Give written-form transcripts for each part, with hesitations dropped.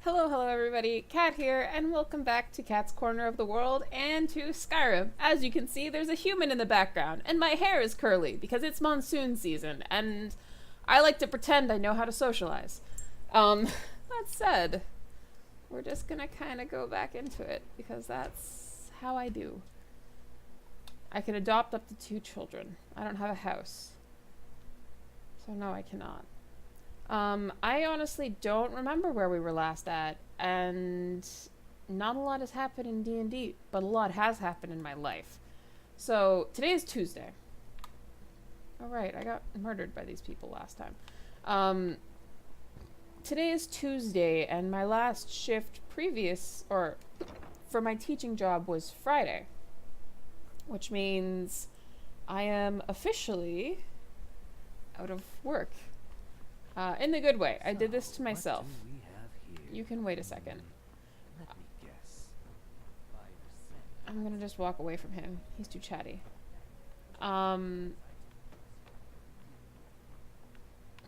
Hello everybody, Kat here, and welcome back to Kat's Corner of the World and to Skyrim. As you can see, there's a human in the background, and my hair is curly because it's monsoon season, and I like to pretend I know how to socialize. That said, we're just gonna kind of go back into it, because that's how I do. I can adopt up to 2 children. I don't have a house. So no, I cannot. I honestly don't remember where we were last at, and not a lot has happened in D&D, but a lot has happened in my life. So, today is Tuesday. Alright, I got murdered by these people last time. Today is Tuesday, and my last shift for my teaching job was Friday. Which means I am officially out of work. In the good way. I did this to myself. You can wait a second. I'm gonna just walk away from him. He's too chatty.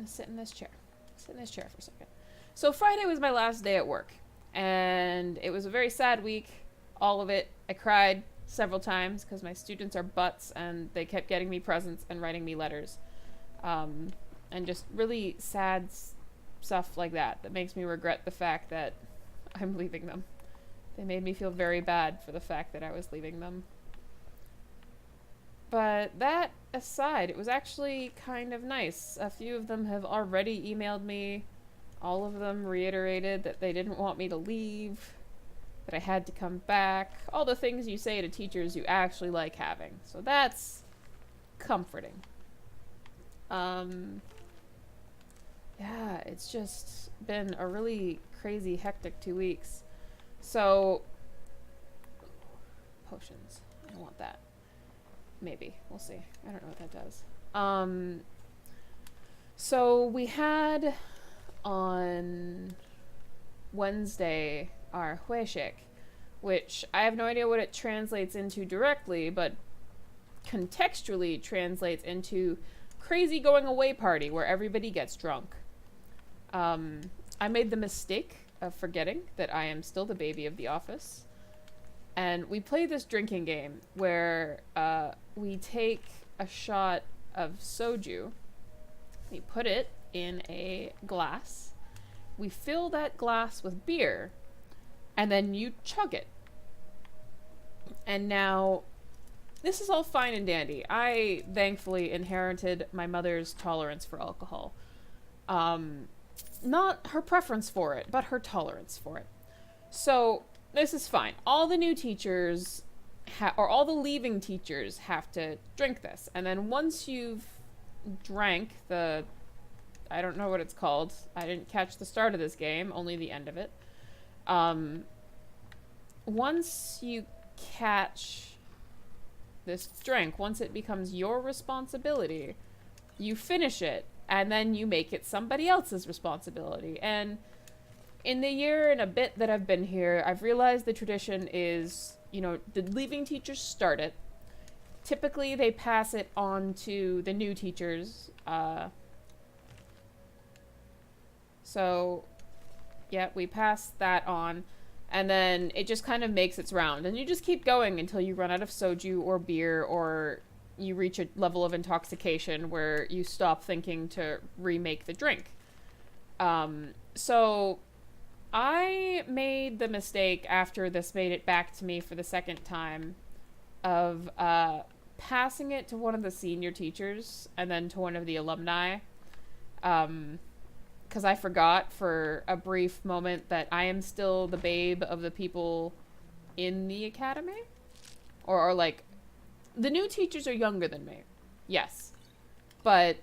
Sit in this chair. Sit in this chair for a second. So Friday was my last day at work. And it was a very sad week. All of it. I cried several times because my students are butts and they kept getting me presents and writing me letters. And just really sad stuff like that makes me regret the fact that I'm leaving them. They made me feel very bad for the fact that I was leaving them. But that aside, it was actually kind of nice. A few of them have already emailed me. All of them reiterated that they didn't want me to leave, that I had to come back. All the things you say to teachers you actually like having. So that's comforting. Yeah, it's just been a really crazy, hectic 2 weeks. So, potions. I don't want that. Maybe. We'll see. I don't know what that does. So we had on Wednesday our Hueshik, which I have no idea what it translates into directly, but contextually translates into crazy going away party where everybody gets drunk. I made the mistake of forgetting that I am still the baby of the office. And we play this drinking game where we take a shot of soju, we put it in a glass, we fill that glass with beer, and then you chug it. And now, this is all fine and dandy. I thankfully inherited my mother's tolerance for alcohol. Not her preference for it, but her tolerance for it. So, this is fine. All the new teachers, or all the leaving teachers have to drink this. And then once you've drank the, I don't know what it's called. I didn't catch the start of this game, only the end of it. Once you catch this drink, once it becomes your responsibility, you finish it. And then you make it somebody else's responsibility. And in the year and a bit that I've been here, I've realized the tradition is, the leaving teachers start it. Typically, they pass it on to the new teachers. So, yeah, we pass that on. And then it just kind of makes its round. And you just keep going until you run out of soju or beer, or you reach a level of intoxication where you stop thinking to remake the drink. So I made the mistake after this made it back to me for the second time of passing it to one of the senior teachers and then to one of the alumni. Because I forgot for a brief moment that I am still the babe of the people in the academy. Or like, the new teachers are younger than me. Yes. But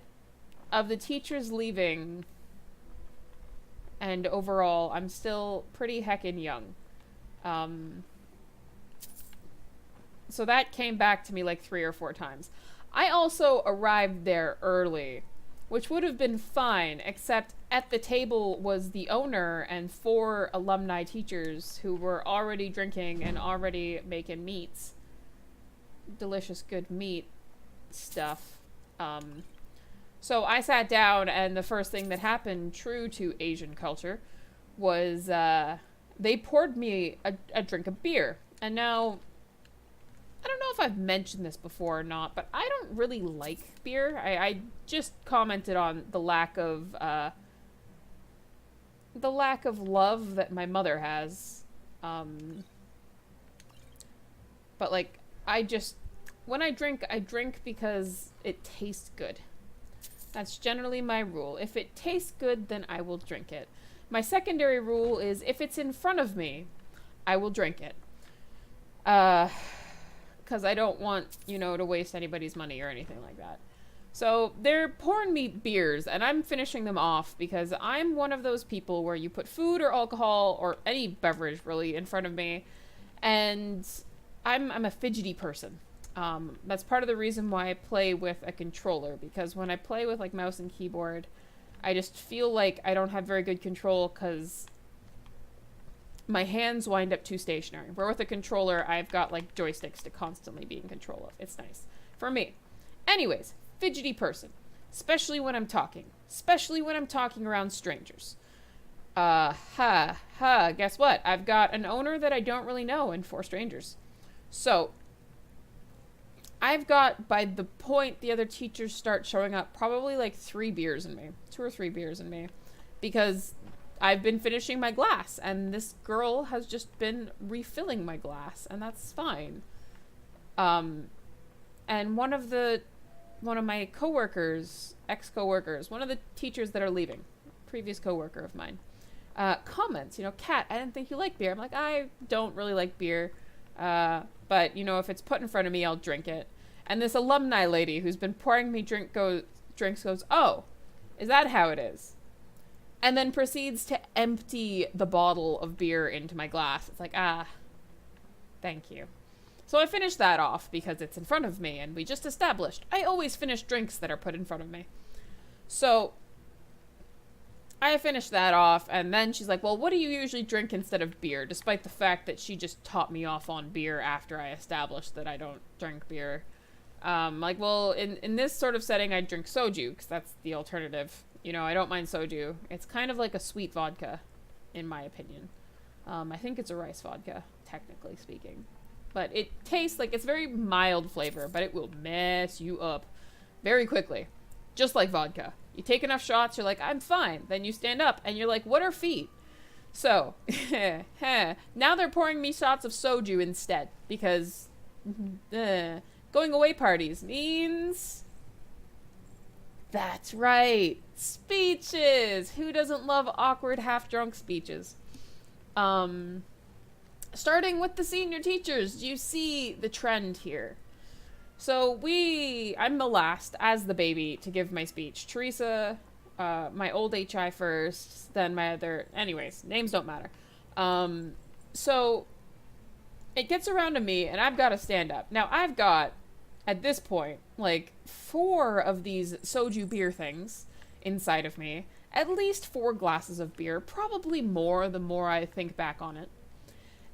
of the teachers leaving, and overall, I'm still pretty heckin' young. So that came back to me like 3 or 4 times. I also arrived there early, which would have been fine, except at the table was the owner and 4 alumni teachers who were already drinking and already making meats. Delicious good meat stuff. So I sat down, and the first thing that happened, true to Asian culture, was they poured me a drink of beer. And now, I don't know if I've mentioned this before or not, but I don't really like beer. I just commented on the lack of love that my mother has. But like, when I drink because it tastes good. That's generally my rule. If it tastes good, then I will drink it. My secondary rule is if it's in front of me, I will drink it. Because I don't want, to waste anybody's money or anything like that. So they're pouring me beers, and I'm finishing them off because I'm one of those people where you put food or alcohol or any beverage really in front of me, and I'm a fidgety person. That's part of the reason why I play with a controller, because when I play with like mouse and keyboard, I just feel like I don't have very good control because my hands wind up too stationary. Where with a controller, I've got like joysticks to constantly be in control of. It's nice. For me. Anyways, fidgety person. Especially when I'm talking. Especially when I'm talking around strangers. Guess what? I've got an owner that I don't really know and 4 strangers. So, I've got, by the point the other teachers start showing up, probably like 3 beers in me. 2 or 3 beers in me. Because I've been finishing my glass, and this girl has just been refilling my glass, and that's fine. And one of my coworkers, ex-coworkers, one of the teachers that are leaving, previous coworker of mine, comments, Kat, I didn't think you liked beer. I'm like, I don't really like beer, but, if it's put in front of me, I'll drink it. And this alumni lady who's been pouring me drinks goes, oh, is that how it is? And then proceeds to empty the bottle of beer into my glass. It's like, thank you. So I finished that off because it's in front of me, and we just established I always finish drinks that are put in front of me. So I finished that off, and then she's like, well, what do you usually drink instead of beer? Despite the fact that she just taught me off on beer after I established that I don't drink beer. Like, well, in this sort of setting, I drink soju, because that's the alternative. I don't mind soju. It's kind of like a sweet vodka, in my opinion. I think it's a rice vodka, technically speaking. But it tastes like it's very mild flavor, but it will mess you up very quickly. Just like vodka. You take enough shots, you're like, I'm fine. Then you stand up, and you're like, what are feet? So, now they're pouring me shots of soju instead, because going away parties means... That's right. Speeches. Who doesn't love awkward, half-drunk speeches? Starting with the senior teachers. Do you see the trend here? So I'm the last, as the baby, to give my speech. Teresa, my old HI first, then my other... Anyways, names don't matter. So it gets around to me, and I've got to stand up. Now, I've got, at this point, like 4 of these soju beer things inside of me. At least 4 glasses of beer. Probably more the more I think back on it.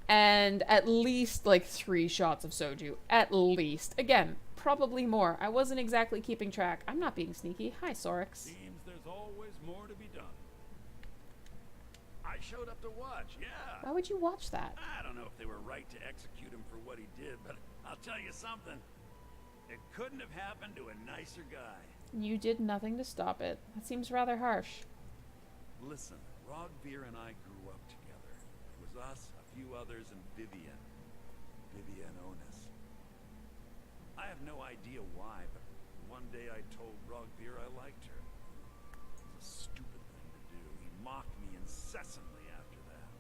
And at least like 3 shots of soju. At least. Again, probably more. I wasn't exactly keeping track. I'm not being sneaky. Hi, Sorix. Seems there's always more to be done. I showed up to watch, yeah. Why would you watch that? I don't know if they were right to execute him for what he did, but I'll tell you something. It couldn't have happened to a nicer guy. You did nothing to stop it. That seems rather harsh. Listen, Rogbeer and I grew up together. It was us, a few others, and Vivian. Vivian Onis. I have no idea why, but one day I told Rogbeer I liked her. It was a stupid thing to do. He mocked me incessantly after that.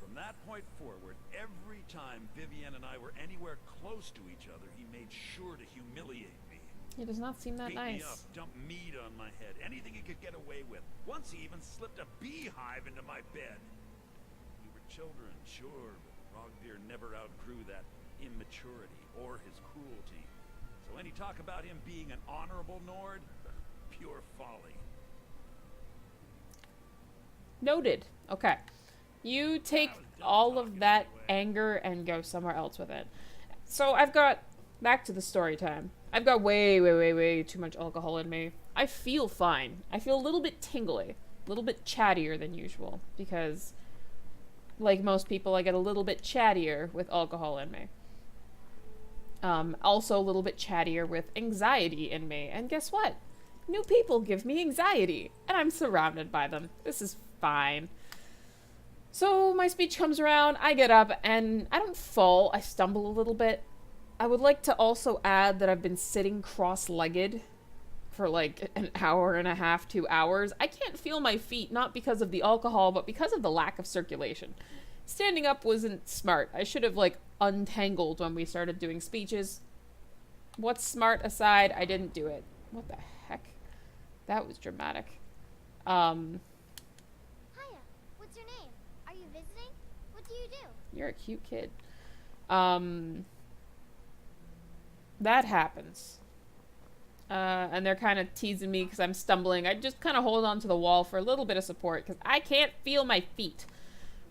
From that point forward, every time Vivian and I were anywhere close to each other, he made sure to humiliate me. It does not seem that Beat nice. me up, dump meat on my head, anything he could get away with. Once he even slipped a beehive into my bed. We were children, sure, but Rogbeer never outgrew that immaturity or his cruelty. So any talk about him being an honorable Nord? Pure folly. Noted. Okay. You take all of that anger and go somewhere else with it. So I've got, back to the story time. I've got way too much alcohol in me. I feel fine. I feel a little bit tingly. little bit chattier than usual because, like most people, I get a little bit chattier with alcohol in me. Also a little bit chattier with anxiety in me. And guess what? New people give me anxiety, and I'm surrounded by them. This is fine. So my speech comes around, I get up, and I don't fall, I stumble a little bit. I would like to also add that I've been sitting cross-legged for like an hour and a half, 2 hours. I can't feel my feet, not because of the alcohol, but because of the lack of circulation. Standing up wasn't smart. I should have like untangled when we started doing speeches. What's smart aside, I didn't do it. What the heck? That was dramatic. Hiya, what's your name? Are you visiting? What do you do? You're a cute kid. That happens. And they're kind of teasing me because I'm stumbling. I just kind of hold on to the wall for a little bit of support because I can't feel my feet,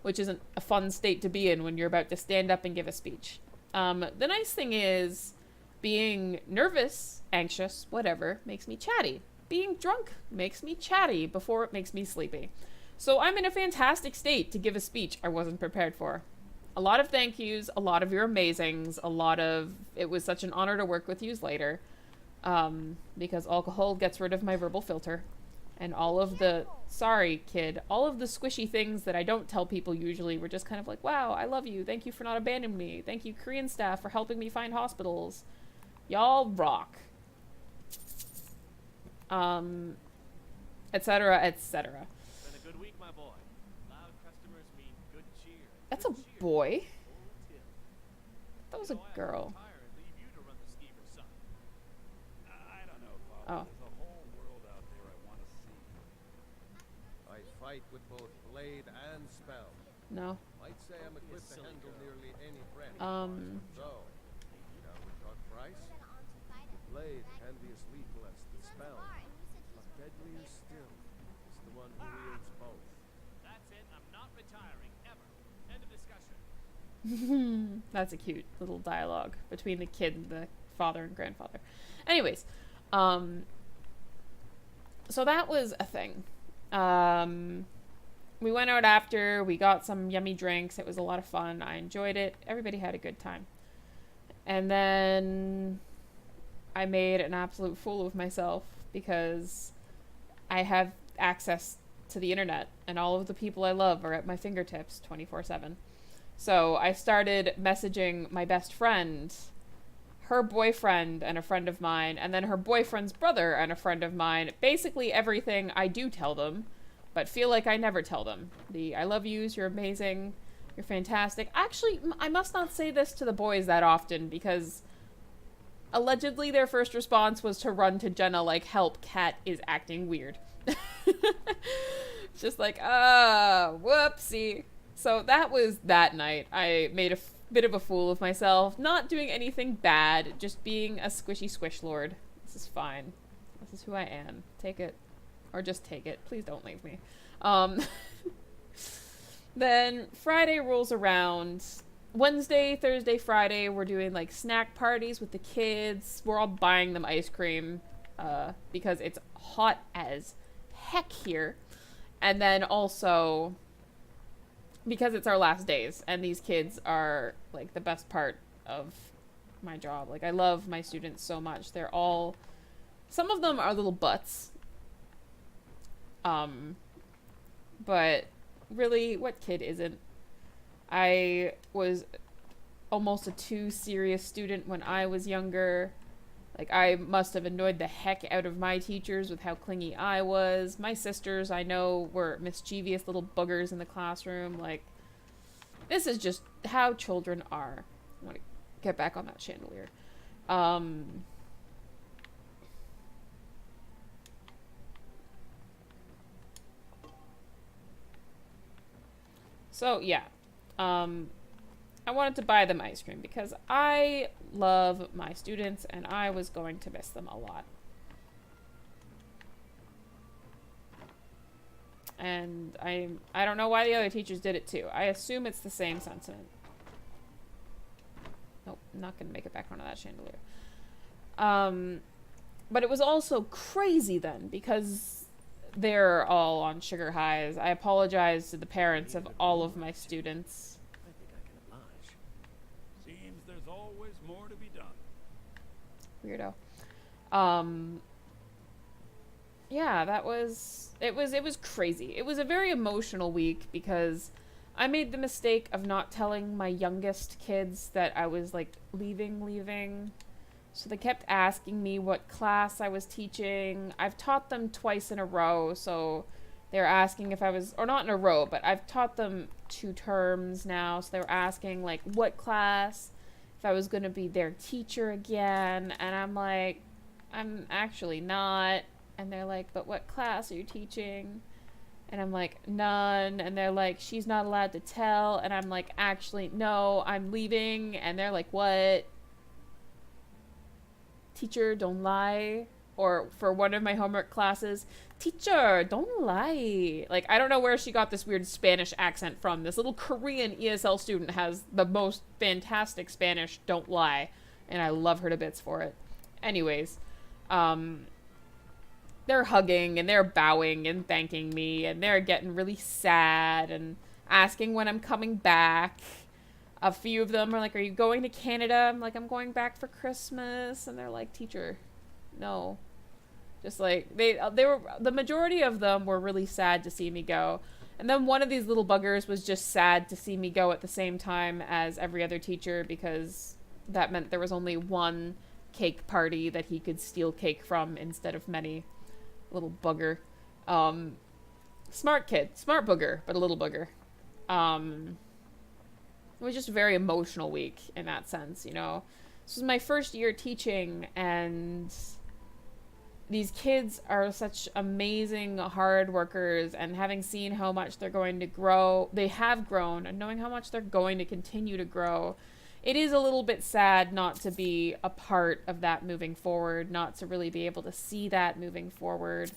which isn't a fun state to be in when you're about to stand up and give a speech. The nice thing is being nervous, anxious, whatever, makes me chatty. Being drunk makes me chatty before it makes me sleepy. So I'm in a fantastic state to give a speech I wasn't prepared for. A lot of thank yous, a lot of your amazings, a lot of it was such an honor to work with yous later. Because alcohol gets rid of my verbal filter. And all of the, sorry kid, all of the squishy things that I don't tell people usually were just kind of like, wow, I love you. Thank you for not abandoning me. Thank you, Korean staff, for helping me find hospitals. Y'all rock. Etc., etc. Been a good week, my boy. Loud customers mean good cheer. That's a Good cheer. boy. Old Tim. That was a You know, I girl. retire and leave you to run the skeever, son. I don't know, Father. Oh. There's a whole world out there I want to see. I fight with both blade and spell. No. Might say I'm equipped to silly handle girl. nearly any friend. Um. So, shall we talk price? Then on to fight it. The blade can be as lethal as the He runs a spell, bar and you said he's but deadlier still is the one who wields both. That's it. I'm not retiring, ever. End of discussion. That's a cute little dialogue between the kid and the father and grandfather. Anyways, so that was a thing. We went out after, we got some yummy drinks. It was a lot of fun. I enjoyed it. Everybody had a good time. And then I made an absolute fool of myself because I have access to the internet and all of the people I love are at my fingertips 24/7. So I started messaging my best friend, her boyfriend and a friend of mine, and then her boyfriend's brother and a friend of mine. Basically everything I do tell them, but feel like I never tell them. The I love yous, you're amazing, you're fantastic. Actually, I must not say this to the boys that often because allegedly their first response was to run to Jenna like, help, Cat is acting weird. Just like, whoopsie. So that was that night. I made a bit of a fool of myself, not doing anything bad, just being a squishy squish lord. This is fine. This is who I am. Take it. Or just take it. Please don't leave me. Then Friday rolls around. Wednesday, Thursday, Friday, we're doing like snack parties with the kids. We're all buying them ice cream because it's hot as heck here. And then also because it's our last days and these kids are like the best part of my job. Like I love my students so much. They're all, some of them are little butts. But really, what kid isn't? I was almost a too serious student when I was younger. Like, I must have annoyed the heck out of my teachers with how clingy I was. My sisters, I know, were mischievous little buggers in the classroom. Like, this is just how children are. I want to get back on that chandelier. So, yeah. I wanted to buy them ice cream because I love my students and I was going to miss them a lot. And I don't know why the other teachers did it too. I assume it's the same sentiment. Nope, I'm not going to make it back onto that chandelier. But it was also crazy then because they're all on sugar highs. I apologize to the parents of all of my students. I think I can oblige. Seems there's always more to be done. Weirdo. Yeah, that was it was crazy. It was a very emotional week because I made the mistake of not telling my youngest kids that I was like leaving. So they kept asking me what class I was teaching. I've taught them twice in a row, so they're asking if I was, or not in a row, but I've taught them 2 terms now, so they were asking like what class, if I was going to be their teacher again, and I'm like, I'm actually not. And they're like, but what class are you teaching? And I'm like, none. And they're like, she's not allowed to tell. And I'm like, actually, no, I'm leaving. And they're like, what? Teacher, don't lie. Or for one of my homework classes, teacher, don't lie. Like, I don't know where she got this weird Spanish accent from. This little Korean ESL student has the most fantastic Spanish, don't lie. And I love her to bits for it. Anyways, they're hugging and they're bowing and thanking me and they're getting really sad and asking when I'm coming back. A few of them are like, are you going to Canada? I'm like, I'm going back for Christmas. And they're like, teacher, no. Just like, they were, the majority of them were really sad to see me go. And then one of these little buggers was just sad to see me go at the same time as every other teacher because that meant there was only one cake party that he could steal cake from instead of many. Little bugger. Smart kid. Smart booger, but a little booger. It was just a very emotional week in that sense, you know. This was my first year teaching, and these kids are such amazing hard workers, and having seen how much they're going to grow, they have grown, and knowing how much they're going to continue to grow, it is a little bit sad not to be a part of that moving forward, not to really be able to see that moving forward.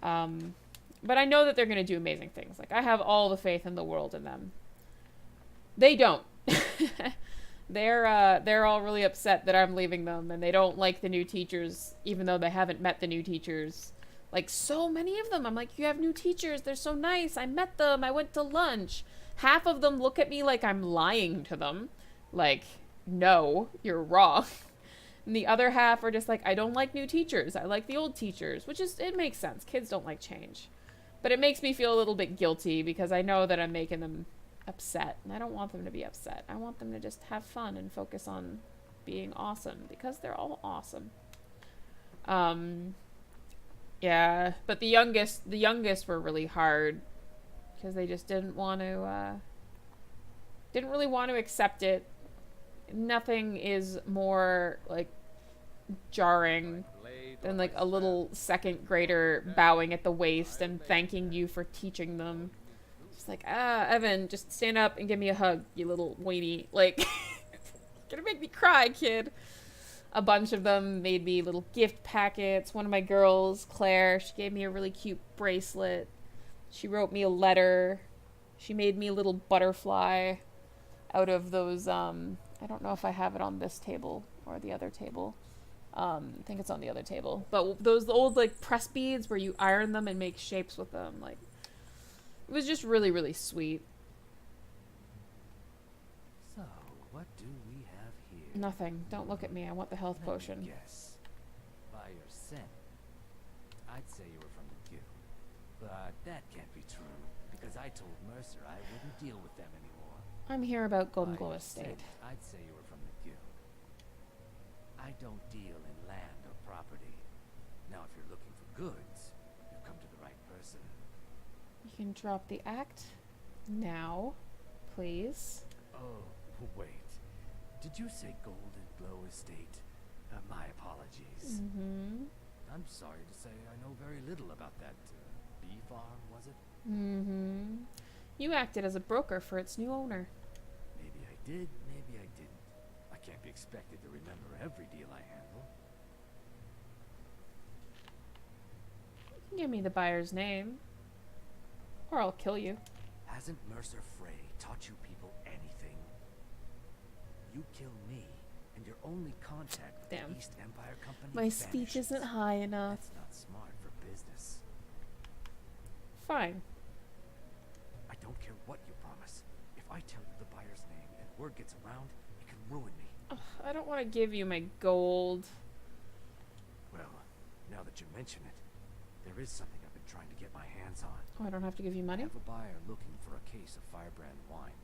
But I know that they're going to do amazing things. Like, I have all the faith in the world in them. They don't. They're all really upset that I'm leaving them, and they don't like the new teachers, even though they haven't met the new teachers. Like, so many of them. I'm like, you have new teachers. They're so nice. I met them. I went to lunch. Half of them look at me like I'm lying to them. Like, no, you're wrong. And the other half are just like, I don't like new teachers. I like the old teachers, which is, it makes sense. Kids don't like change. But it makes me feel a little bit guilty because I know that I'm making them upset. And I don't want them to be upset. I want them to just have fun and focus on being awesome because they're all awesome. Yeah, but the youngest were really hard because they just didn't really want to accept it. Nothing is more like jarring than like a little second grader bowing at the waist and thanking you for teaching them. Just like, Evan, just stand up and give me a hug, you little weenie. Like, gonna make me cry, kid. A bunch of them made me little gift packets. One of my girls, Claire, she gave me a really cute bracelet. She wrote me a letter. She made me a little butterfly out of those, I don't know if I have it on this table or the other table. I think it's on the other table. But those old, like, press beads where you iron them and make shapes with them. Like, it was just really, really sweet. So, what do we have here? Nothing. Don't look at me. I want the health potion. Yes. By your scent, I'd say you were from the guild. But that can't be true, because I told Mercer I wouldn't deal with them anymore. I'm here about Golden By Glow your Estate. scent, I'd say you were from the guild. I don't deal in land or property. Now, if you're looking for goods, you've come to the right person. You can drop the act now, please. Oh, wait. Did you say Golden Glow Estate? My apologies. Mm-hmm. I'm sorry to say I know very little about that bee farm, was it? Mm-hmm. You acted as a broker for its new owner. Maybe I did, maybe I didn't. I can't be expected to remember every deal I handle. You can give me the buyer's name. Or I'll kill you. Hasn't Mercer Frey taught you people anything? You kill me, and your only contact with Damn. the East Empire Company My speech vanishes. isn't high enough. That's not smart for business. fine. I don't care what you promise. If I tell you the buyer's name and word gets around, it can ruin me. Ugh, I don't want to give you my gold. Well, now that you mention it, there is something I've been trying to get my hands on. Oh, I don't have to give you I money? have a buyer looking for a case of firebrand wine.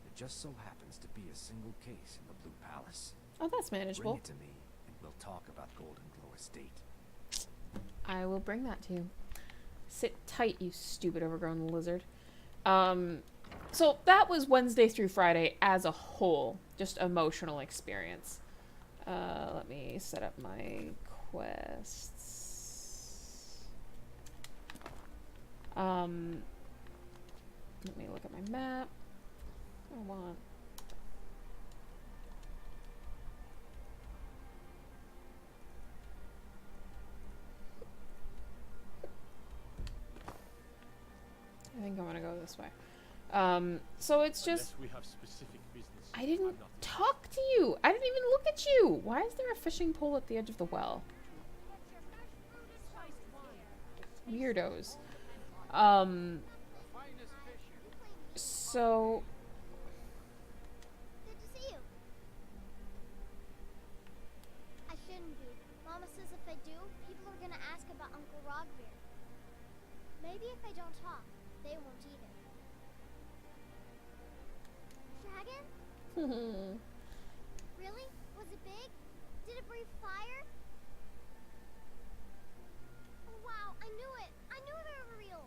There just so happens to be a single case in the Blue Palace. Oh, that's Bring manageable. it to me, and we'll talk about Golden Glow Estate. I will bring that to you. Sit tight, you stupid overgrown lizard. So that was Wednesday through Friday as a whole. Just emotional experience. Let me set up my quests. Let me look at my map. I want... I think I want to go this way. So it's just... Unless we have specific business. I didn't I'm not talk to you. I didn't even look at you. Why is there a fishing pole at the edge of the well? Weirdos. So... Good to see you. I shouldn't be. Mama says if I do, people are gonna ask about Uncle Rogvir. Maybe if I don't talk, they won't either. Dragon? Really? Was it big? Did it breathe fire? Oh wow, I knew it! I knew they were real!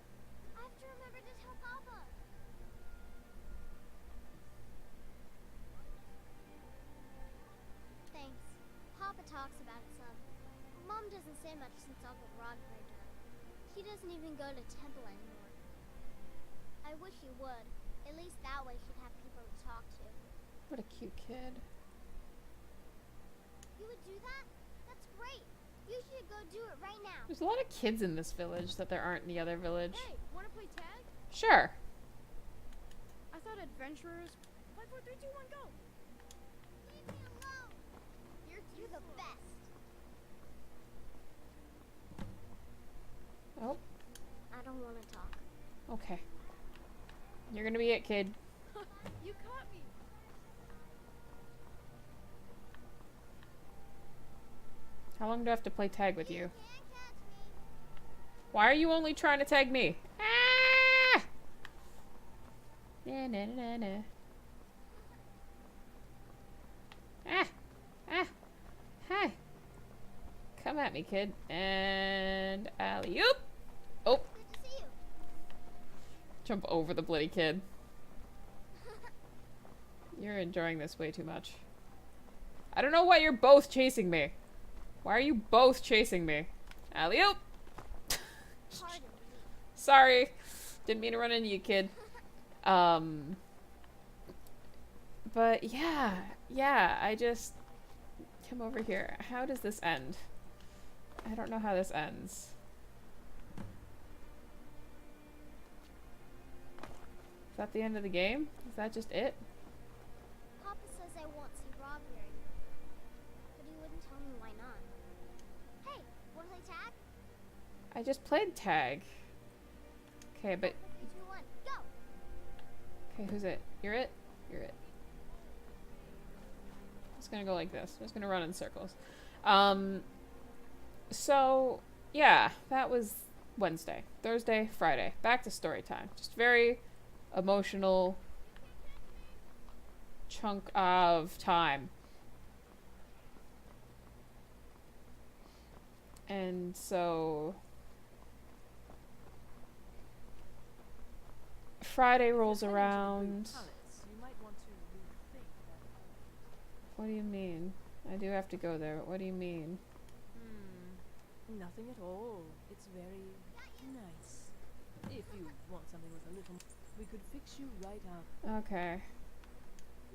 I have to remember to tell Papa! Thanks. Papa talks about it some. Mom doesn't say much since Uncle Rogvir died. He doesn't even go to temple anymore. I wish he would. At least that way she'd have people to talk to. What a cute kid. You would do that? That's great. You should go do it right now. There's a lot of kids in this village that there aren't in the other village. Hey, wanna play tag? Sure. I thought adventurers. 5, 4, 3, 2, 1, go! Leave me alone. You're the best. Oh, I don't want to talk. okay. You're gonna be it, kid. You caught me! How long do I have to play tag with you? Can't catch me. Why are you only trying to tag me? Ah! Na na na na. Ah! Ah! Hi! Come at me, kid. And alley-oop! Oh! Good to see you. Jump over the bloody kid. You're enjoying this way too much. I don't know why you're both chasing me. Why are you both chasing me? Alley-oop! Pardon me. Sorry. Didn't mean to run into you, kid. But yeah, I just come over here. How does this end? I don't know how this ends. Is that the end of the game? Is that just it? Papa says I won't see Rogvir, but he wouldn't tell me why not. Hey, wanna play tag? I just played tag. Okay, but 3, 2, 1, go! okay, who's it? You're it? You're it. It's gonna go like this. I'm just gonna run in circles. So yeah, that was Wednesday, Thursday, Friday. Back to story time. Just very emotional chunk of time. And so Friday rolls around. You might want to rethink that. What do you mean? I do have to go there, but what do you mean? Nothing at all. It's very nice. If you want something with a little, we could fix you right up. Okay.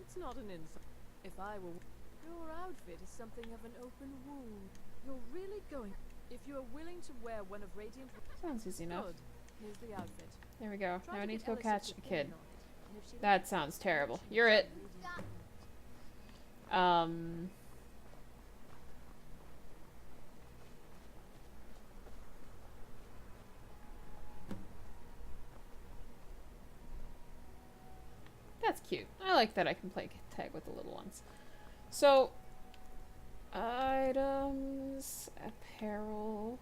It's not an insult. If I were, your outfit is something of an open wound. You're really going. If you are willing to wear one of Radiant, Sounds easy enough. good. Here's the outfit. There we go. Try Now I to need get to go Alice catch to a put kid. on it, and if she That likes sounds it, terrible. she's You're it. Stop. That's cute. I like that I can play tag with the little ones. So, items, apparel.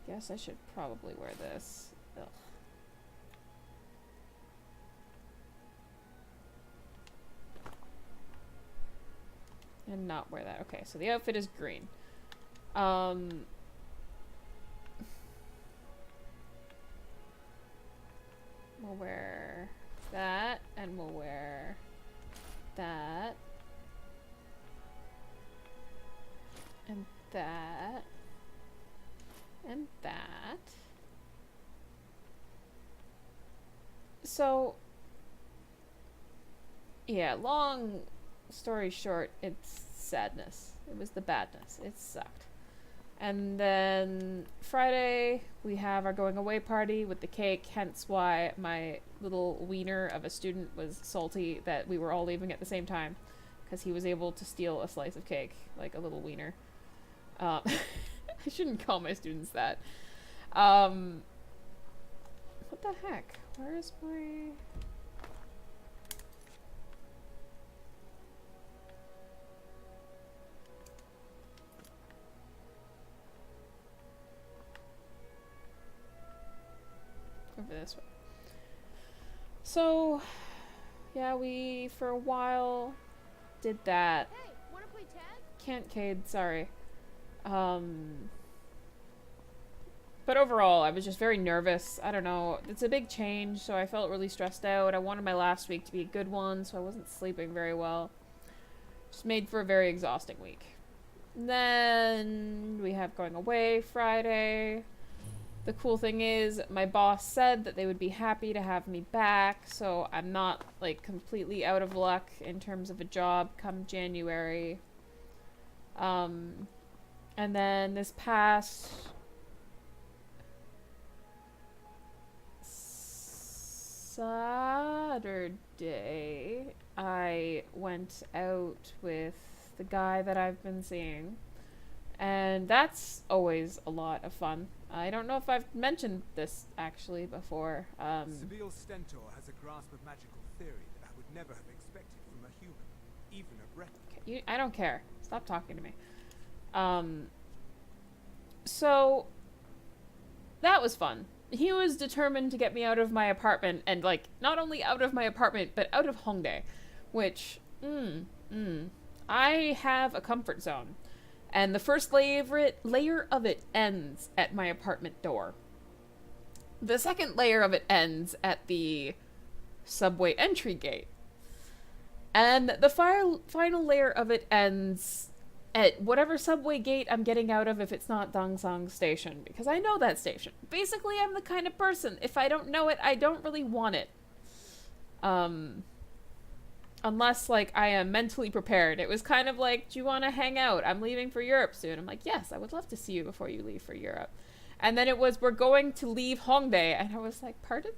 Guess I should probably wear this. Ugh. And not wear that. Okay, so the outfit is green. We'll wear that, and we'll wear that. And that. And that. So, yeah, long story short, it's sadness. It was the badness. It sucked. And then Friday, we have our going away party with the cake, hence why my little wiener of a student was salty that we were all leaving at the same time, because he was able to steal a slice of cake, like a little wiener. I shouldn't call my students that. What the heck? Where is my... Over this way. So, yeah, we for a while did that. Hey, wanna play tag? Can't Cade, sorry. But overall, I was just very nervous. I don't know. It's a big change, so I felt really stressed out. I wanted my last week to be a good one, so I wasn't sleeping very well. Just made for a very exhausting week. Then we have going away Friday. The cool thing is, my boss said that they would be happy to have me back, so I'm not, like, completely out of luck in terms of a job come January. And then this past Saturday, I went out with the guy that I've been seeing. And that's always a lot of fun. I don't know if I've mentioned this actually before. Seville Stentor has a grasp of magical theory that I would never have expected from a human, even a Breton. I don't care. Stop talking to me. So that was fun. He was determined to get me out of my apartment, and like not only out of my apartment, but out of Hongdae, which I have a comfort zone. And the first layer of it ends at my apartment door. The second layer of it ends at the subway entry gate. And the final layer of it ends at whatever subway gate I'm getting out of if it's not Dongsang Station. Because I know that station. Basically, I'm the kind of person, if I don't know it, I don't really want it. Unless, like, I am mentally prepared. It was kind of like, do you want to hang out? I'm leaving for Europe soon. I'm like, yes, I would love to see you before you leave for Europe. And then it was, we're going to leave Hongdae. And I was like, pardon?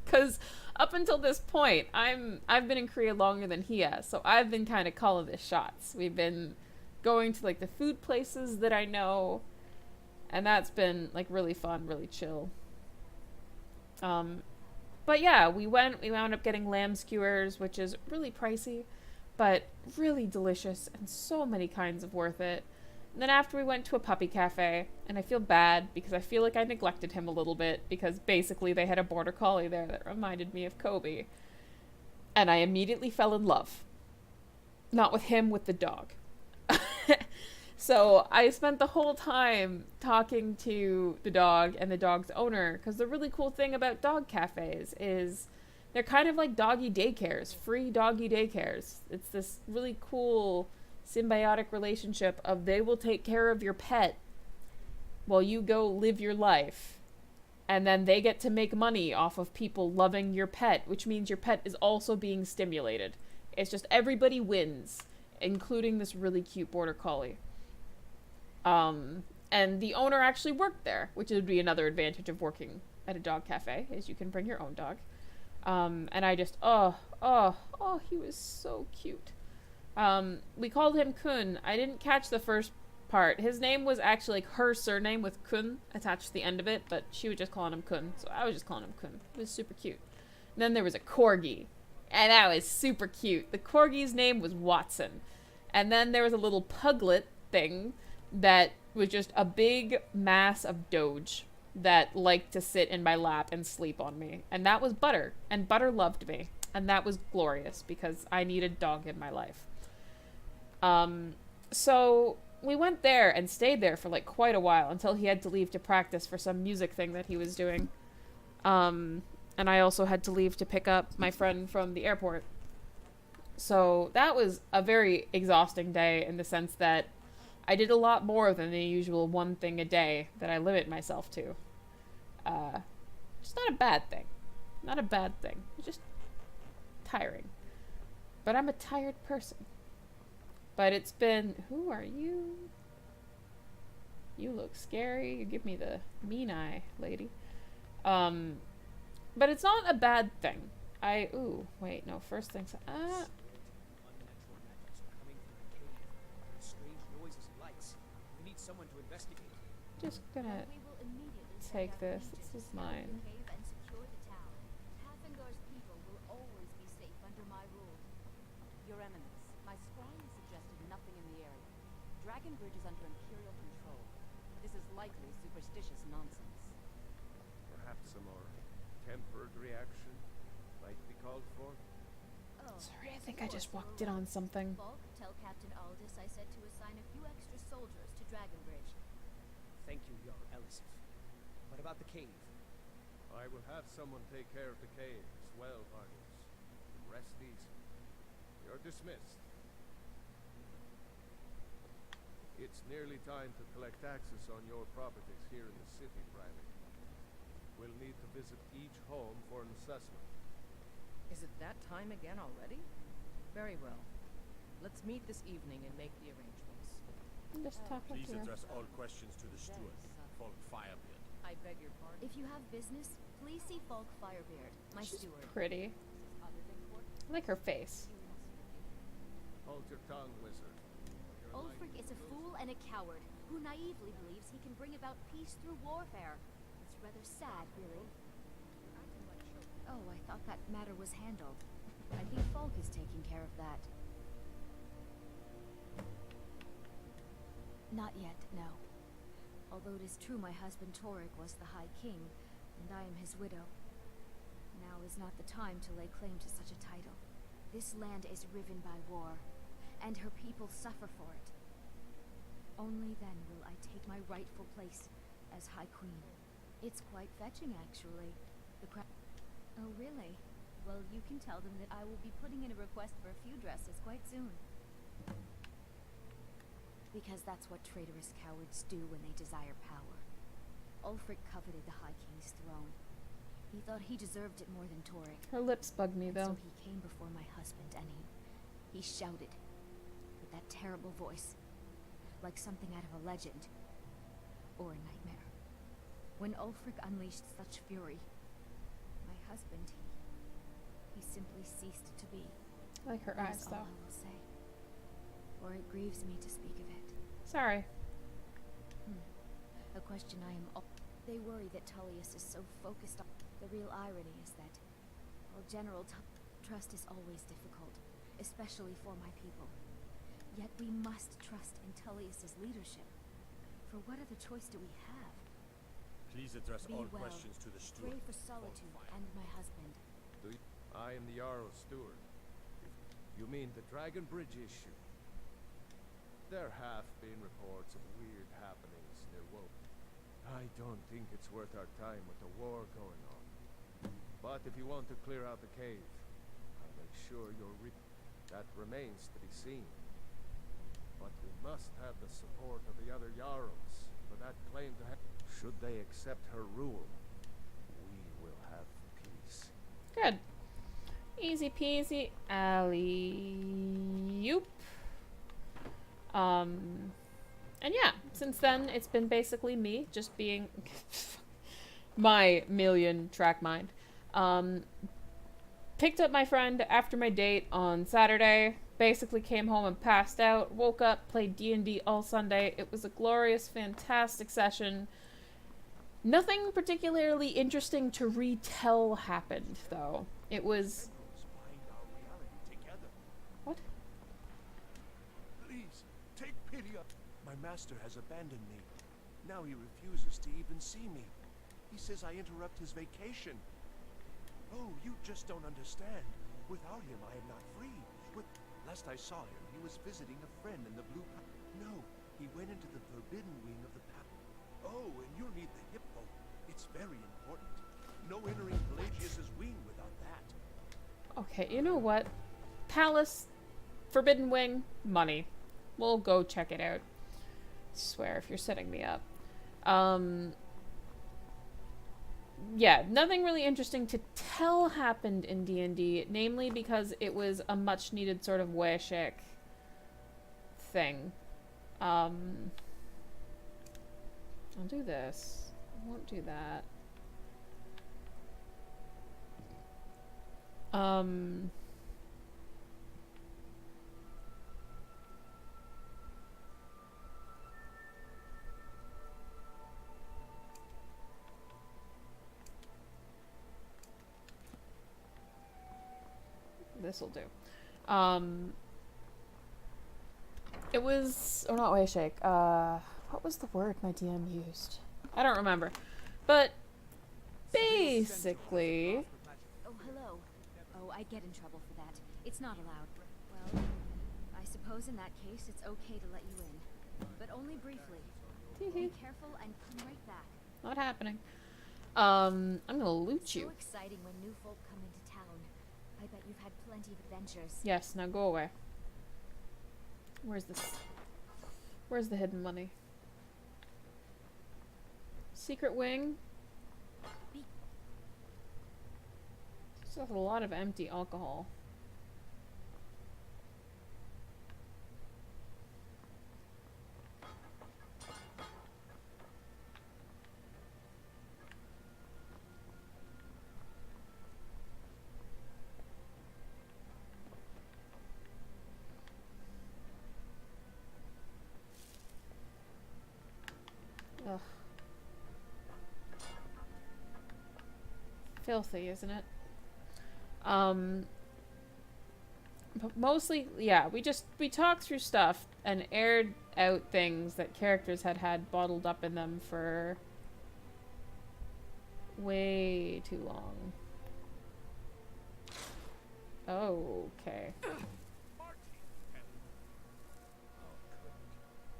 Because up until this point, I've been in Korea longer than he has. So I've been kind of calling the shots. We've been going to, like, the food places that I know. And that's been, like, really fun, really chill. But yeah, we wound up getting lamb skewers, which is really pricey, but really delicious and so many kinds of worth it. And then after we went to a puppy cafe, and I feel bad because I feel like I neglected him a little bit because basically they had a border collie there that reminded me of Kobe. And I immediately fell in love. Not with him, with the dog. So I spent the whole time talking to the dog and the dog's owner, because the really cool thing about dog cafes is they're kind of like doggy daycares, free doggy daycares. It's this really cool symbiotic relationship of they will take care of your pet while you go live your life. And then they get to make money off of people loving your pet, which means your pet is also being stimulated. It's just everybody wins, including this really cute border collie. And the owner actually worked there, which would be another advantage of working at a dog cafe, is you can bring your own dog. And I just, he was so cute. We called him Kun. I didn't catch the first part. His name was actually like her surname with Kun attached to the end of it, but she was just calling him Kun, so I was just calling him Kun. It was super cute. And then there was a corgi, and that was super cute. The corgi's name was Watson. And then there was a little puglet thing that was just a big mass of doge that liked to sit in my lap and sleep on me. And that was Butter. And Butter loved me. And that was glorious because I needed dog in my life. So we went there and stayed there for like quite a while until he had to leave to practice for some music thing that he was doing. And I also had to leave to pick up my friend from the airport. So that was a very exhausting day in the sense that I did a lot more than the usual one thing a day that I limit myself to. It's not a bad thing. Not a bad thing. It's just tiring. But I'm a tired person. But it's been... Who are you? You look scary. You give me the mean eye, lady. But it's not a bad thing. Ooh, wait, no, first things... Unnatural magics are coming from the cave. Strange noises and lights. We need someone to investigate. Just gonna We will immediately send take out this. legions This to is scout mine. the cave and secure the town. Havengar's people will always be safe under my rule. Your Eminence, my scribe has suggested nothing in the area. Dragon Bridge is under Imperial control. This is likely superstitious nonsense. Perhaps some more tempered reaction might be called for. Oh, Sorry, I yes, think of I just course, walked you're in on right. something. Falk, tell Captain Aldous I said to assign a few extra soldiers to Dragon Bridge. Thank you, young Elisif. What about the cave? I will have someone take care of the cave as well, Vargas. Rest easy. You're dismissed. It's nearly time to collect taxes on your properties here in the city, Private. We'll need to visit each home for an assessment. Is it that time again already? Very well. Let's meet this evening and make the arrangements. Just talk with Please you. address all questions to the steward, Falk Firebeard. I beg your pardon? If you have business, please see Falk Firebeard, my She's steward. pretty. Other than court, I like her face. you must forgive. Hold your tongue, wizard. Your Ulfric is a fool and a coward who naively believes he can bring about peace through warfare. It's rather sad, really. You're acting like children. Oh, I thought that matter was handled. I think Falk is taking care of that. Not yet, no. Although it is true my husband Torek was the High King, and I am his widow. Now is not the time to lay claim to such a title. This land is riven by war, and her people suffer for it. Only then will I take my rightful place as High Queen. It's quite fetching, actually. Oh, really? Well, you can tell them that I will be putting in a request for a few dresses quite soon. Because that's what traitorous cowards do when they desire power. Ulfric coveted the High King's throne. He thought he deserved it more than Torek. Her lips bug me, And though. so he came before my husband and he shouted with that terrible voice, like something out of a legend or a nightmare. When Ulfric unleashed such fury, my husband, he simply ceased to be. I like her That eyes, is all though. I will say. For it grieves me to speak of it. Sorry. A question I am They worry that Tullius is so focused on... The real irony is that, while trust is always difficult, especially for my people. Yet we must trust in Tullius's leadership. For what other choice do we have? Please address Be all well. questions to the steward, Pray for Falk solitude Firebeard. and my husband. I am the Jarl's steward. You mean the Dragon Bridge issue? There have been reports of weird happenings near Woke. I don't think it's worth our time with the war going on. But if you want to clear out the cave, I'll make sure that remains to be seen. But we must have the support of the other Jarls for that claim to have. Should they accept her rule, we will have peace. Good. Easy peasy. Alley-oop. And yeah, since then, it's been basically me just being my million track mind. Picked up my friend after my date on Saturday, basically came home and passed out, woke up, played D&D all Sunday. It was a glorious, fantastic session. Nothing particularly interesting to retell happened, though. It was... Find our reality together. What? Please, take pity on... My master has abandoned me. Now he refuses to even see me. He says I interrupt his vacation. Oh, you just don't understand. Without him, I am not free. Last I saw him, he was visiting a friend in the Blue No, he went into the forbidden wing of the Oh, and you'll need the hippo. It's very important. No entering Pelagius's wing without that. Okay, you know what? Palace, Forbidden Wing, money. We'll go check it out. Swear if you're setting me up. Yeah, nothing really interesting to tell happened in D&D, namely because it was a much needed sort of Washik thing. I'll do this. I won't do that. This'll do. It was... Oh, not Wayshake. What was the word my DM used? I don't remember. But basically... Oh, hello. Oh, I get in trouble for that. It's not allowed. Well, I suppose in that case it's okay to let you in. But only briefly. Be careful and come right back. Not happening. I'm gonna loot So you. exciting when new folk come into town. I bet you've had plenty of adventures. Yes, now go away. Where's this? Where's the hidden money? Secret wing? Still has a lot of empty alcohol. Ugh. Filthy, isn't it? But mostly, yeah, we talked through stuff and aired out things that characters had bottled up in them for way too long. Okay.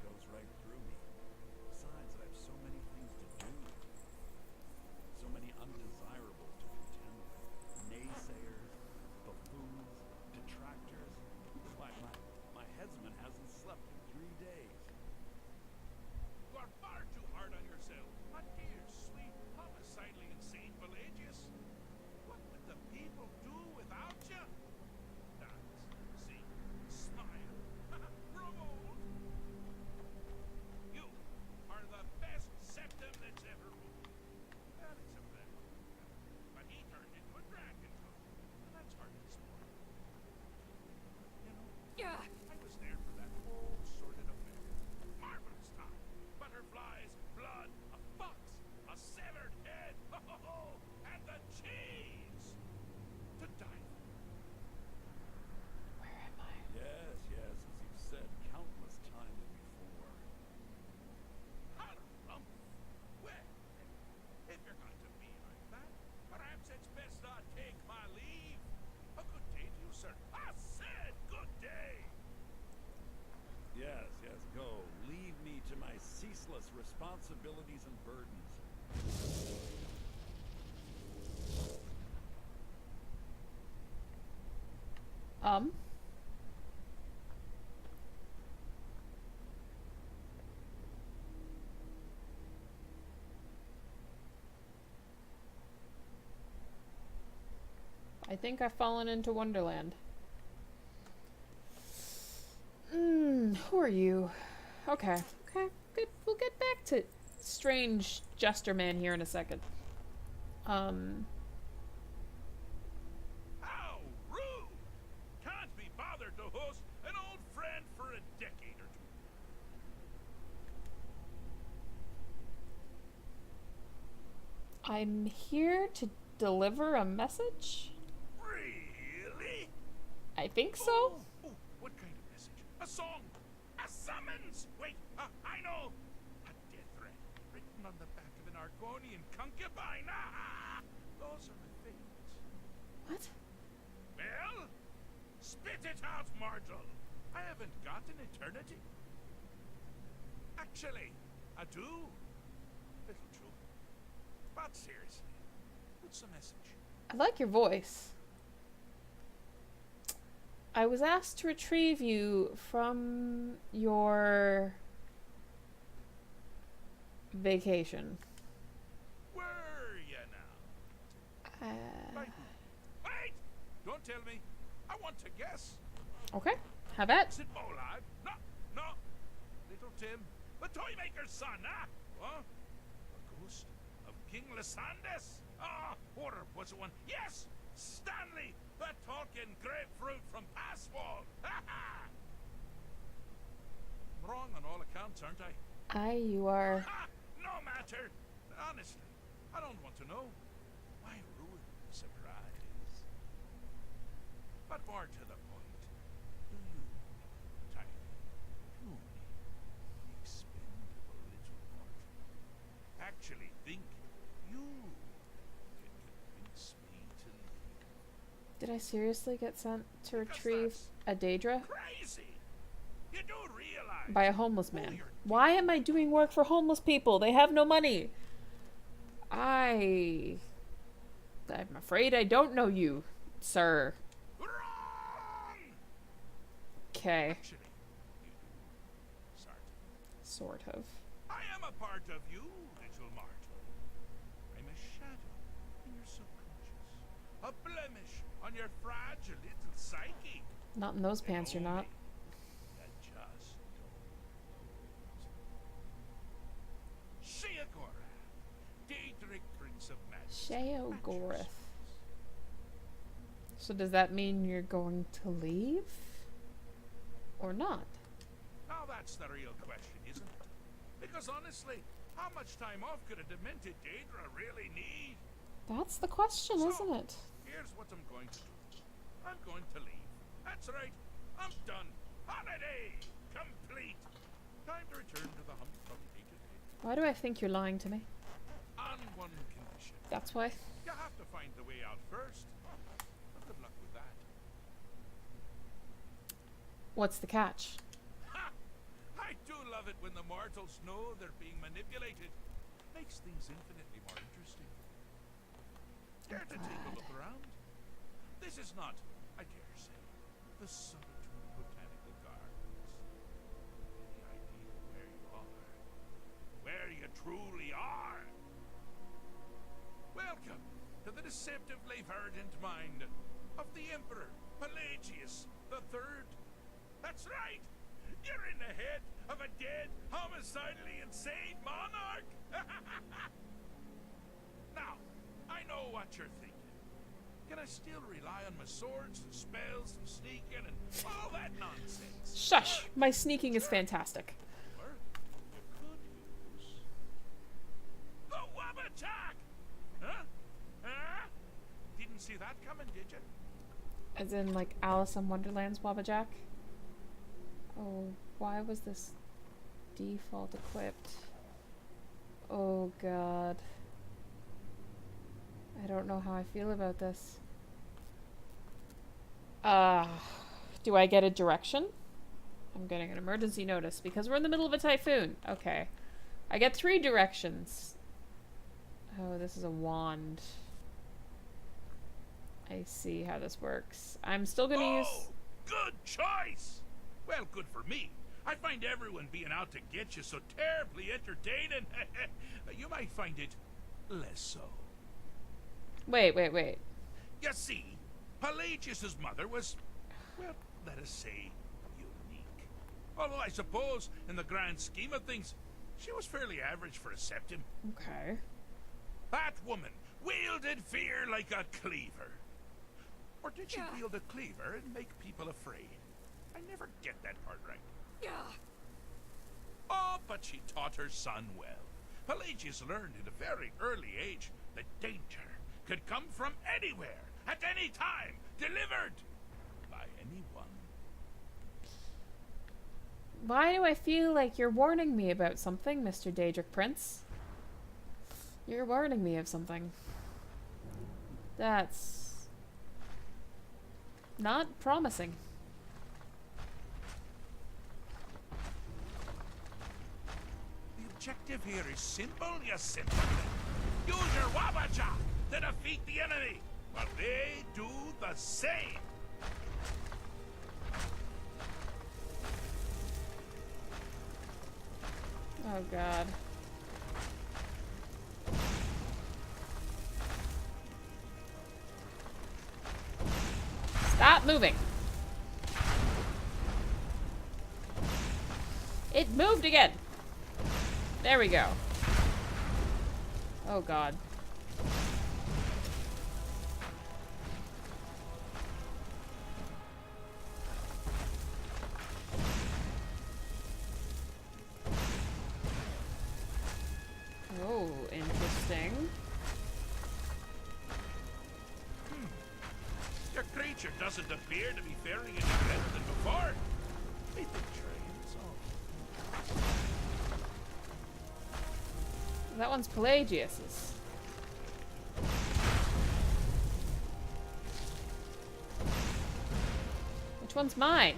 Goes right through me. Besides, I have so many things to do. So many undesirables to contend with. Naysayers, buffoons, detractors. Why, my headsman hasn't slept in 3 days. You are far too hard on yourself. My dear, sweet, homicidally insane Pelagius. What would the people do without you? Dance, sing, smile, grow old. You are the best septum that's ever moved. Well, except for that one. But he turned into a dragon toad. And that's hard to spoil. You know, I was there for that whole sordid affair. Marvelous time. Butterflies, blood, a fox, a severed head, and the cheese to die for. Where am I? Yes, as you've said countless times before. Harumph. Well, if you're going to be like that, perhaps it's best I take my leave. A good day to you, sir. I said good day. Yes, go. Leave me to my ceaseless responsibilities and burdens. I think I've fallen into Wonderland. Who are you? Okay, good. We'll get back to strange jester man here in a second. How rude! Can't be bothered to host an old friend for a decade or two. I'm here to deliver a message? Really? I think so. Oh, what kind of message? A song? A summons? Wait, I know. A death threat written on the back of an Argonian concubine. Ah, those are my favorites. What? Well, spit it out, mortal. I haven't got an eternity. Actually, I do. Little true. But seriously, what's the message? I like your voice. I was asked to retrieve you from your vacation. Were you now? By who? Wait! Don't tell me. I want to guess. Okay, have at. Is it Molag? No, no. Little Tim, the Toymaker's son, huh? What? A ghost of King Lysandes? Ah, or was it one? Yes! Stanley, the talking grapefruit from Passwall. Ha ha! I'm wrong on all accounts, aren't I? You are. Ha! No matter. Honestly, I don't want to know. Why ruin the surprise? But more to the point, do you, tiny, puny, expendable little mortal, actually think you can convince me to leave? Did I seriously get sent to Because retrieve a Daedra? Crazy! You do realize By a homeless man. you're Why am I doing work for homeless people? They have no money. I'm afraid I don't know you, sir. wrong! Okay. Actually, you do. Sort of. I am a part of you, little mortal. I'm a shadow in your subconscious. A blemish on your fragile little psyche. Not in those pants, you're not. You just don't. Sheagora, Daedric Prince of Magic. Sheogorath. So does that mean you're going to leave? Or not? Now that's the real question, isn't it? Because honestly, how much time off could a demented Daedra really need? That's the question, So, isn't it? Here's what I'm going to do. I'm going to leave. That's right. I'm done. Holiday complete. Time to return to the humdrum day-to-day. Why do I think you're lying to me? On one condition. That's why. You have to find the way out first. But good luck with that. What's the catch? Ha! I do love it when the mortals know they're being manipulated. Makes things infinitely more interesting. Care to take a look around? This is not, I dare say, the Solitude Botanical Gardens. Any idea where you are? Where you truly are? Welcome to the deceptively verdant mind of the Emperor Pelagius III. That's right! You're in the head of a dead, homicidally insane monarch! Now, I know what you're thinking. Can I still rely on my swords and spells and sneaking and all that nonsense? Shush! My sneaking is fantastic. Or you could use the Wabbatak! Huh? Huh? Didn't see that coming, did you? As in, like, Alice in Wonderland's Wabbajack? Oh, why was this default equipped? Oh, God. I don't know how I feel about this. Do I get a direction? I'm getting an emergency notice because we're in the middle of a typhoon. Okay. I get 3 directions. Oh, this is a wand. I see how this works. I'm still gonna use... Good choice! Well, good for me. I find everyone being out to get you so terribly entertaining. You might find it less so. Wait. You see, Pelagius's mother was, well, let us say, unique. Although I suppose, in the grand scheme of things, she was fairly average for a septim. Okay. That woman wielded fear like a cleaver. Or did she wield a cleaver and make people afraid? I never get that part right. Oh, but she taught her son well. Pelagius learned at a very early age The danger could come from anywhere, at any time, delivered by anyone. Why do I feel like you're warning me about something, Mr. Daedric Prince? You're warning me of something. That's not promising. The objective here is simple, you simpleton. Use your wabacha to defeat the enemy, while they do the same. Oh god. Stop moving. It moved again. There we go. Oh god. Oh, interesting. Your creature doesn't appear to be faring any better than before. Let the trains off. That one's Pelagius's. Which one's mine?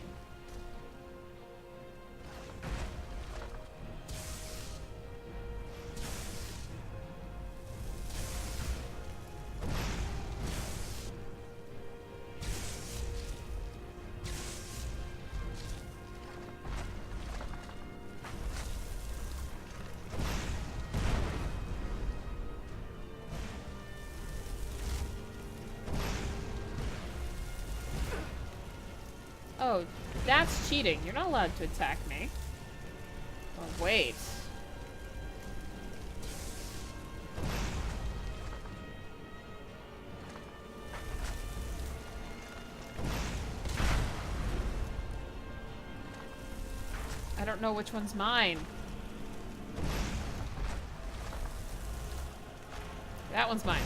Oh, that's cheating. You're not allowed to attack me. Oh, wait. I don't know which one's mine. That one's mine.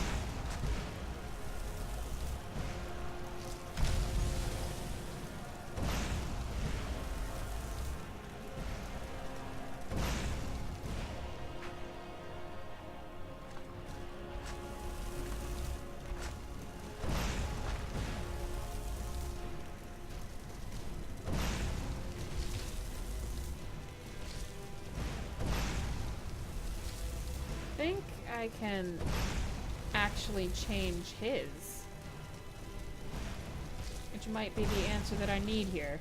I think I can actually change his, which might be the answer that I need here.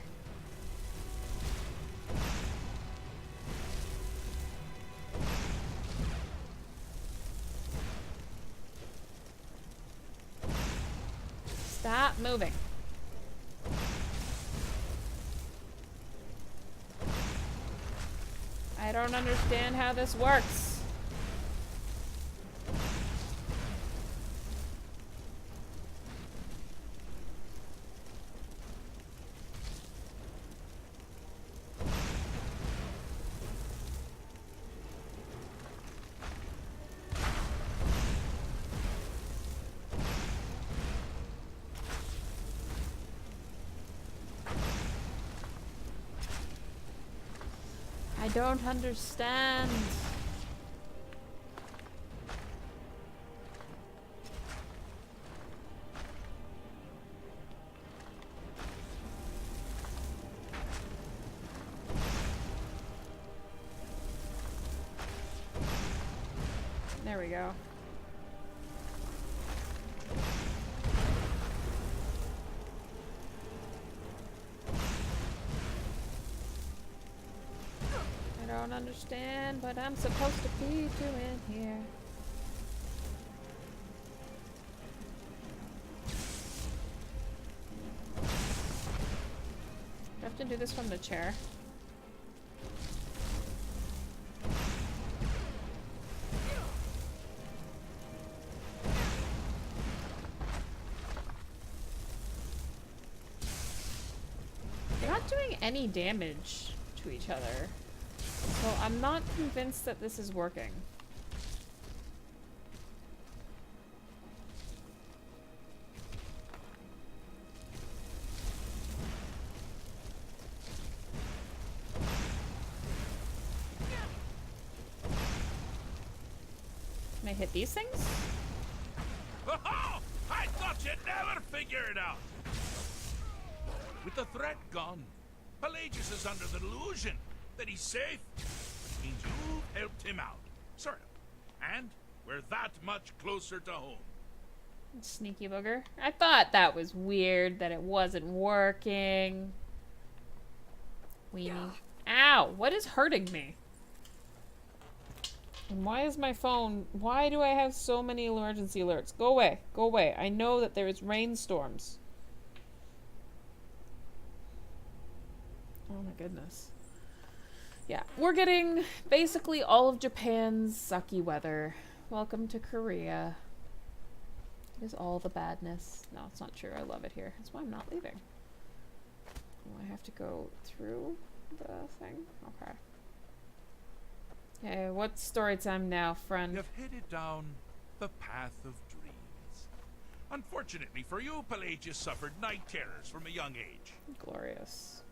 Stop moving. I don't understand how this works. I don't understand. There we go. I don't understand what I'm supposed to be doing here. I have to do this from the chair. They're not doing any damage to each other. So I'm not convinced that this is working. Can I hit these things? Oh, I thought you'd never figure it out. With the threat gone, Pelagius is under the delusion that he's safe. Which means you helped him out. Sort of. And we're that much closer to home. Sneaky booger. I thought that was weird that it wasn't working. Weenie. Ow! What is hurting me? And why is my phone... Why do I have so many emergency alerts? Go away. Go away. I know that there is rainstorms. Oh my goodness. Yeah, we're getting basically all of Japan's sucky weather. Welcome to Korea. It is all the badness. No, it's not true. I love it here. That's why I'm not leaving. Oh, I have to go through the thing? Okay. Okay, what's story time now, friend? You've headed down the path of dreams. Unfortunately for you, Pelagius suffered night terrors from a young age. Glorious.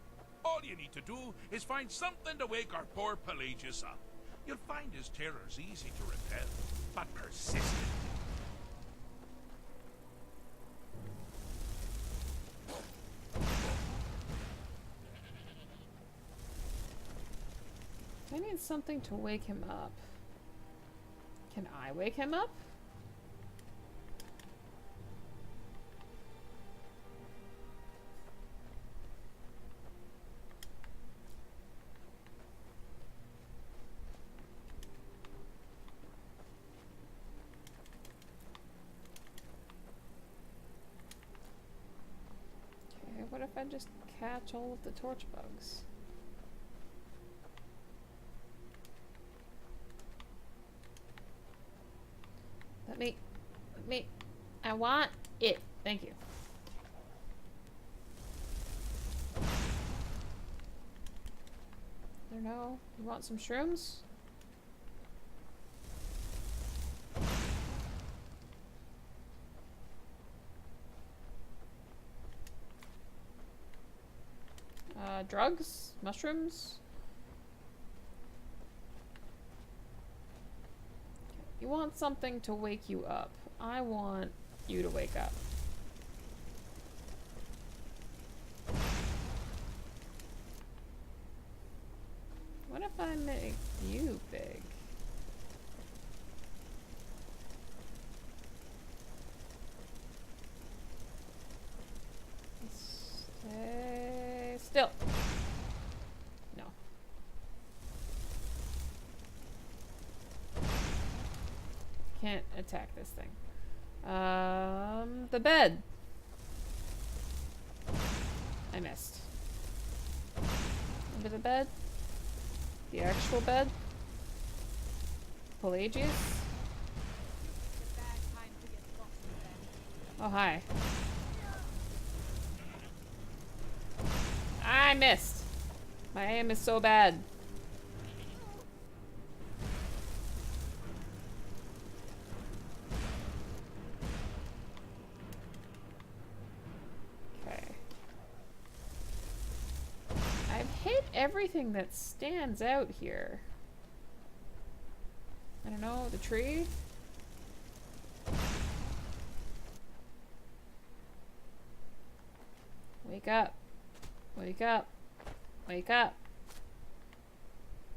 All you need to do is find something to wake our poor Pelagius up. You'll find his terrors easy to repel, but persistent. I need something to wake him up. Can I wake him up? Okay, what if I just catch all of the torch bugs? Let me, I want it. Thank you. I don't know. You want some shrooms? Drugs? Mushrooms? You want something to wake you up. I want you to wake up. What if I make you big? Stay still. No. Can't attack this thing. The bed. I missed. Under the bed? The actual bed? Pelagius? Oh, hi. I missed. My aim is so bad. Everything that stands out here. I don't know, the tree? Wake up. Wake up. Wake up.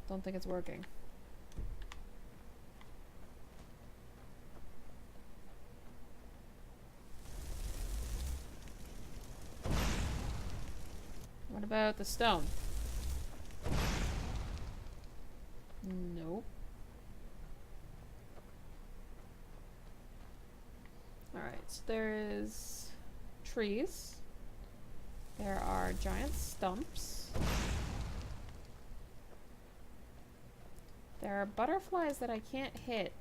Don't think it's working. What about the stone? Nope. Alright, so there is trees. There are giant stumps. There are butterflies that I can't hit.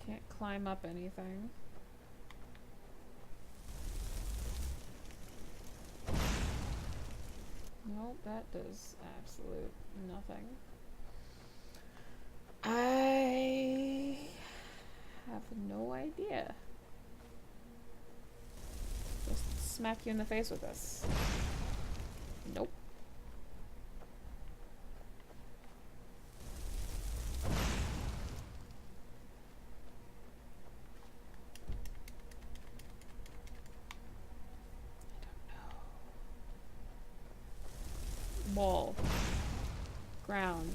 Can't climb up anything. Nope, that does absolute nothing. I have no idea. Just smack you in the face with this. Nope. Wall. Ground.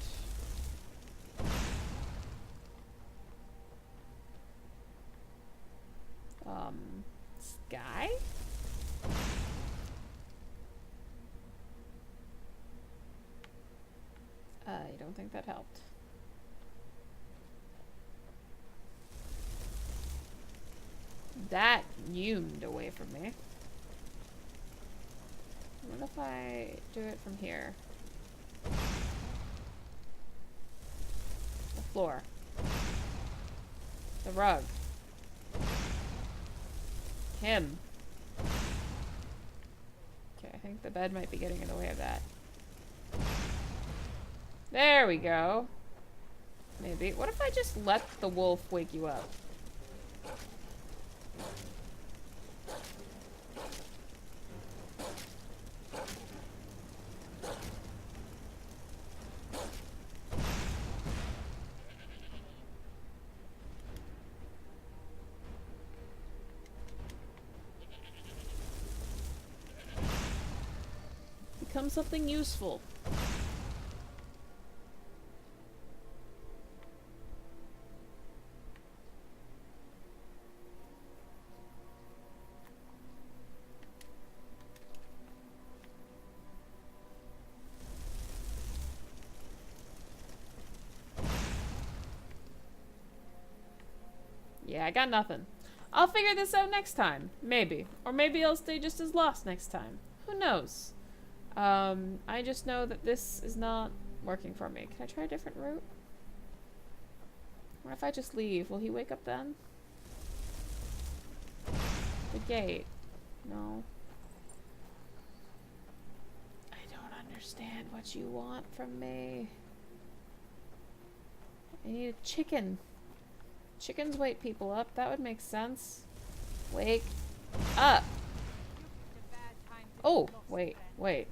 Sky? I don't think that helped. That zoomed away from me. What if I do it from here? The floor. The rug. Him. Okay, I think the bed might be getting in the way of that. There we go. Maybe. What if I just let the wolf wake you up? Become something useful. Yeah, I got nothing. I'll figure this out next time. Maybe. Or maybe I'll stay just as lost next time. Who knows? I just know that this is not working for me. Can I try a different route? What if I just leave? Will he wake up then? The gate. No. I don't understand what you want from me. I need a chicken. Chickens wake people up. That would make sense. Wake up. Oh, wait, wait.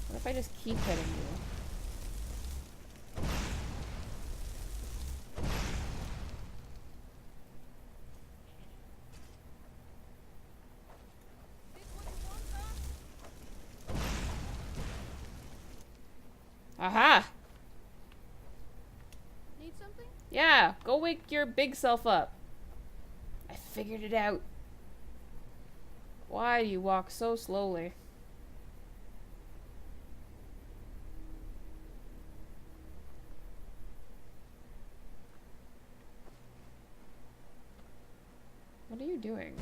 What if I just keep hitting you? Aha! Need something? Yeah, go wake your big self up. I figured it out. Why do you walk so slowly? What are you doing?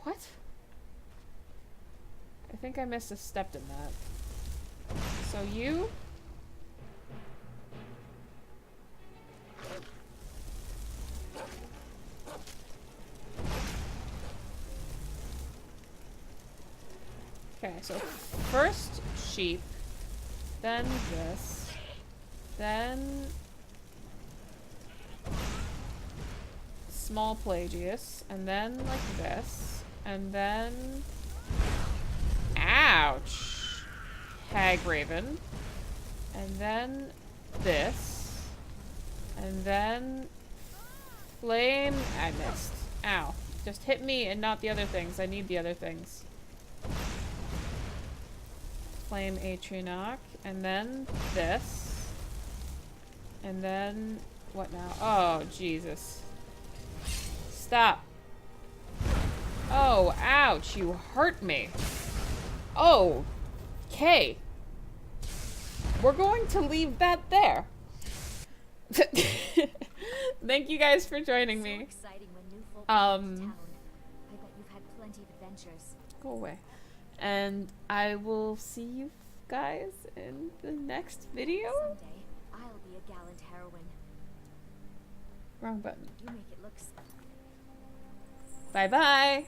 What? I think I missed a step in that. So you? Okay, so first sheep, then this, then small Pelagius, and then like this, and then ouch, Hagraven, and then this, and then flame. I missed. Ow. Just hit me and not the other things. I need the other things. Flame Atronach, and then this, and then what now? Oh, Jesus. Stop. Oh, ouch, you hurt me. Oh, okay. We're going to leave that there. Thank you guys for joining me. Exciting when new folk come to town. I bet you've had plenty of adventures. Go away. And I will see you guys in the next video. Someday, I'll be a gallant heroine. Wrong button. You make it look. Bye bye.